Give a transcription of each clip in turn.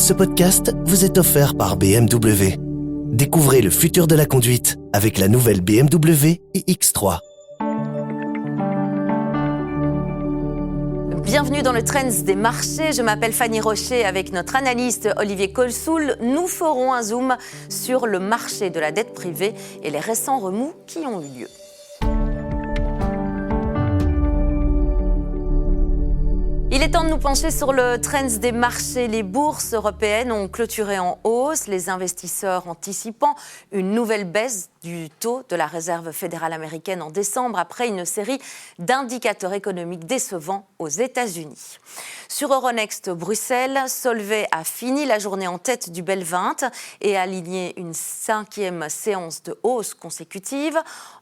Ce podcast vous est offert par BMW. Découvrez le futur de la conduite avec la nouvelle BMW iX3. Bienvenue dans le Trends des marchés. Je m'appelle Fanny Rocher avec notre analyste Olivier Colsoul. Nous ferons un zoom sur le marché de la dette privée et les récents remous qui ont eu lieu. Il est temps de nous pencher sur le trend des marchés. Les bourses européennes ont clôturé en hausse, les investisseurs anticipant une nouvelle baisse du taux de la Réserve fédérale américaine en décembre après une série d'indicateurs économiques décevants aux États-Unis. Sur Euronext Bruxelles, Solvay a fini la journée en tête du BEL 20 et a aligné une 5e séance de hausse consécutive.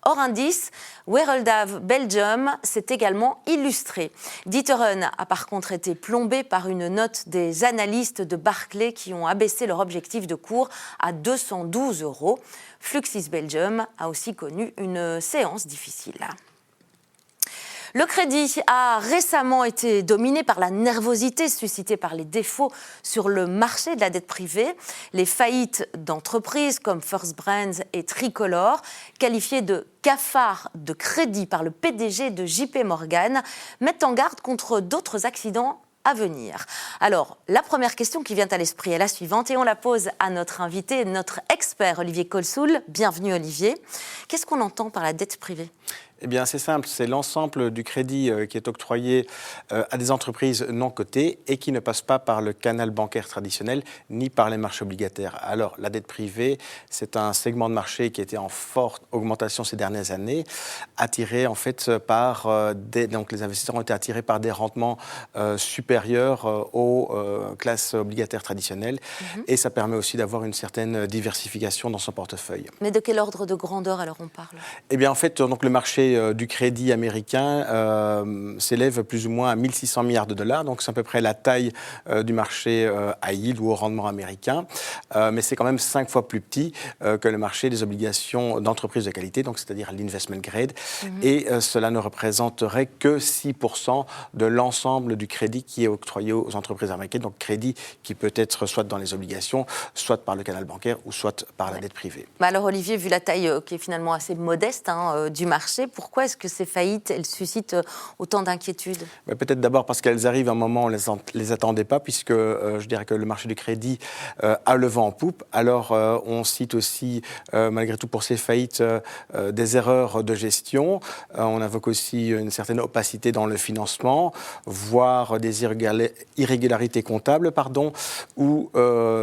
Hors indice, Wereldhave Belgium s'est également illustré. D'Ieteren a par contre été plombé par une note des analystes de Barclays qui ont abaissé leur objectif de cours à 212 €. Fluxys Belgium a aussi connu une séance difficile. Le crédit a récemment été dominé par la nervosité suscitée par les défauts sur le marché de la dette privée. Les faillites d'entreprises comme First Brands et Tricolor, qualifiées de cafards de crédit par le PDG de JP Morgan, mettent en garde contre d'autres accidents à venir. Alors, la première question qui vient à l'esprit est la suivante et on la pose à notre invité, notre expert Olivier Colsoul. Bienvenue Olivier. Qu'est-ce qu'on entend par la dette privée ? Eh bien, c'est simple, c'est l'ensemble du crédit qui est octroyé à des entreprises non cotées et qui ne passe pas par le canal bancaire traditionnel ni par les marchés obligataires. Alors, la dette privée, c'est un segment de marché qui était en forte augmentation ces dernières années, attiré en fait par donc les investisseurs ont été attirés par des rendements supérieurs aux classes obligataires traditionnelles et ça permet aussi d'avoir une certaine diversification dans son portefeuille. Mais de quel ordre de grandeur alors on parle ? Eh bien, en fait, donc le marché du crédit américain s'élève plus ou moins à 1 600 milliards de dollars, donc c'est à peu près la taille du marché high yield ou au rendement américain, mais c'est quand même 5 fois plus petit que le marché des obligations d'entreprises de qualité, donc c'est-à-dire l'investment grade, et cela ne représenterait que 6% de l'ensemble du crédit qui est octroyé aux entreprises américaines, donc crédit qui peut être soit dans les obligations, soit par le canal bancaire ou soit par la dette privée. Alors Olivier, vu la taille qui est finalement assez modeste du marché, pourquoi est-ce que ces faillites, elles suscitent autant d'inquiétudes ? Peut-être d'abord parce qu'elles arrivent à un moment où on ne les attendait pas, puisque je dirais que le marché du crédit a le vent en poupe. Alors, on cite aussi, malgré tout, pour ces faillites, des erreurs de gestion. On invoque aussi une certaine opacité dans le financement, voire des irrégularités comptables, ou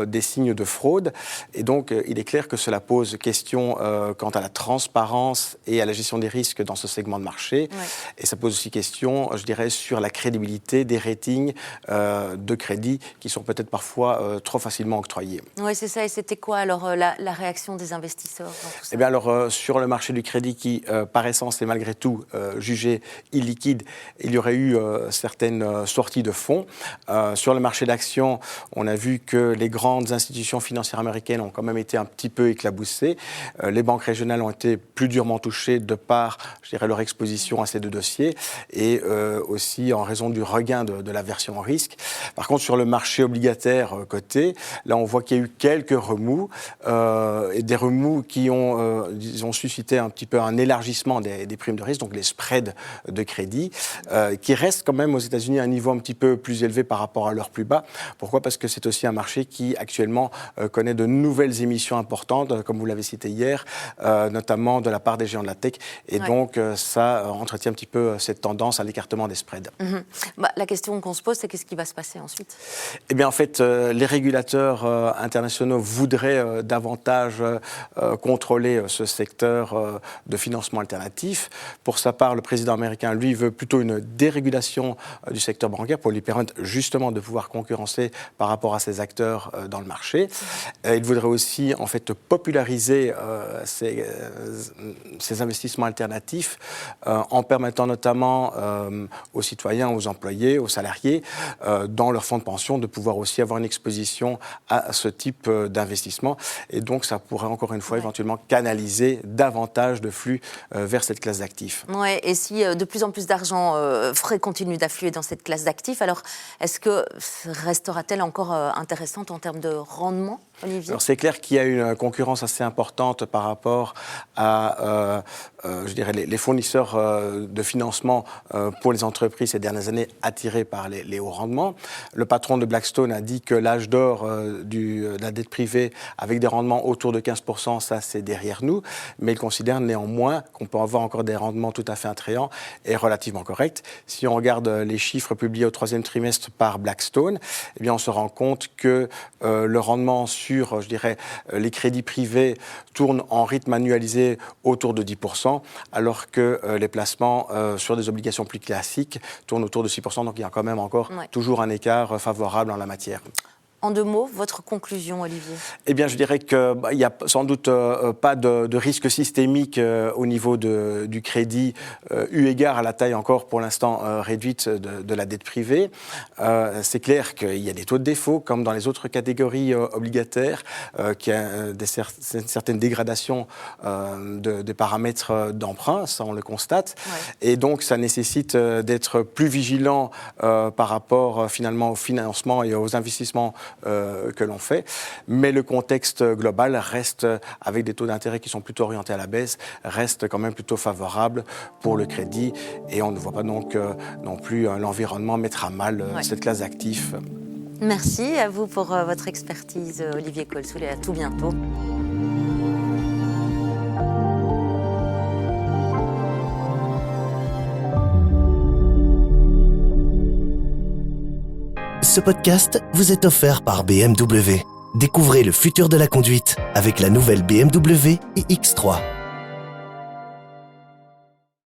des signes de fraude. Et donc, il est clair que cela pose question quant à la transparence et à la gestion des risques dans ce segment de marché. Ouais. Et ça pose aussi question, je dirais, sur la crédibilité des ratings de crédit qui sont peut-être parfois trop facilement octroyés. Oui, c'est ça. Et c'était quoi alors la réaction des investisseurs dans tout ça ? Eh bien alors, sur le marché du crédit qui, par essence, est malgré tout jugé illiquide, il y aurait eu certaines sorties de fonds. Sur le marché d'actions, on a vu que les grandes institutions financières américaines ont quand même été un petit peu éclaboussées. Les banques régionales ont été plus durement touchées de par, je dirais, leur exposition à ces deux dossiers et aussi en raison du regain de l'aversion au risque. Par contre, sur le marché obligataire coté, là, on voit qu'il y a eu quelques remous et des remous qui ont suscité un petit peu un élargissement des primes de risque, donc les spreads de crédit, qui restent quand même aux États-Unis à un niveau un petit peu plus élevé par rapport à leur plus bas. Pourquoi ? Parce que c'est aussi un marché qui actuellement connaît de nouvelles émissions importantes, comme vous l'avez cité hier, notamment de la part des géants de la tech. Et donc, ça entretient un petit peu cette tendance à l'écartement des spreads. La question qu'on se pose, c'est qu'est-ce qui va se passer ensuite ? Eh bien, en fait, les régulateurs internationaux voudraient davantage contrôler ce secteur de financement alternatif. Pour sa part, le président américain, lui, veut plutôt une dérégulation du secteur bancaire pour lui permettre justement de pouvoir concurrencer par rapport à ces acteurs dans le marché. Il voudrait aussi, en fait, populariser ces investissements alternatifs actifs, en permettant notamment aux citoyens, aux employés, aux salariés, dans leur fonds de pension, de pouvoir aussi avoir une exposition à ce type d'investissement. Et donc, ça pourrait encore une fois éventuellement canaliser davantage de flux vers cette classe d'actifs. Ouais, et si de plus en plus d'argent frais continue d'affluer dans cette classe d'actifs, alors est-ce que restera-t-elle encore intéressante en termes de rendement, Olivier ? Alors, c'est clair qu'il y a une concurrence assez importante par rapport à je dirais, les fournisseurs de financement pour les entreprises ces dernières années attirés par les hauts rendements. Le patron de Blackstone a dit que l'âge d'or de la dette privée avec des rendements autour de 15%, ça c'est derrière nous, mais il considère néanmoins qu'on peut avoir encore des rendements tout à fait attrayants et relativement corrects. Si on regarde les chiffres publiés au troisième trimestre par Blackstone, eh bien on se rend compte que le rendement sur, je dirais, les crédits privés tourne en rythme annualisé autour de 10%, alors que les placements sur des obligations plus classiques tournent autour de 6%, donc il y a quand même encore toujours un écart favorable en la matière. En 2 mots, votre conclusion, Olivier ? Eh bien, je dirais qu'il n'y a sans doute pas de risque systémique au niveau du crédit, eu égard à la taille encore pour l'instant réduite de la dette privée. C'est clair qu'il y a des taux de défaut, comme dans les autres catégories obligataires, qu'il y a une certaine dégradation des paramètres d'emprunt, ça on le constate. Ouais. Et donc, ça nécessite d'être plus vigilant par rapport finalement au financement et aux investissements que l'on fait, mais le contexte global reste, avec des taux d'intérêt qui sont plutôt orientés à la baisse, reste quand même plutôt favorable pour le crédit, et on ne voit pas donc non plus l'environnement mettre à mal cette classe d'actifs. Merci à vous pour votre expertise, Olivier Colsoul, et à tout bientôt. Ce podcast vous est offert par BMW. Découvrez le futur de la conduite avec la nouvelle BMW iX3.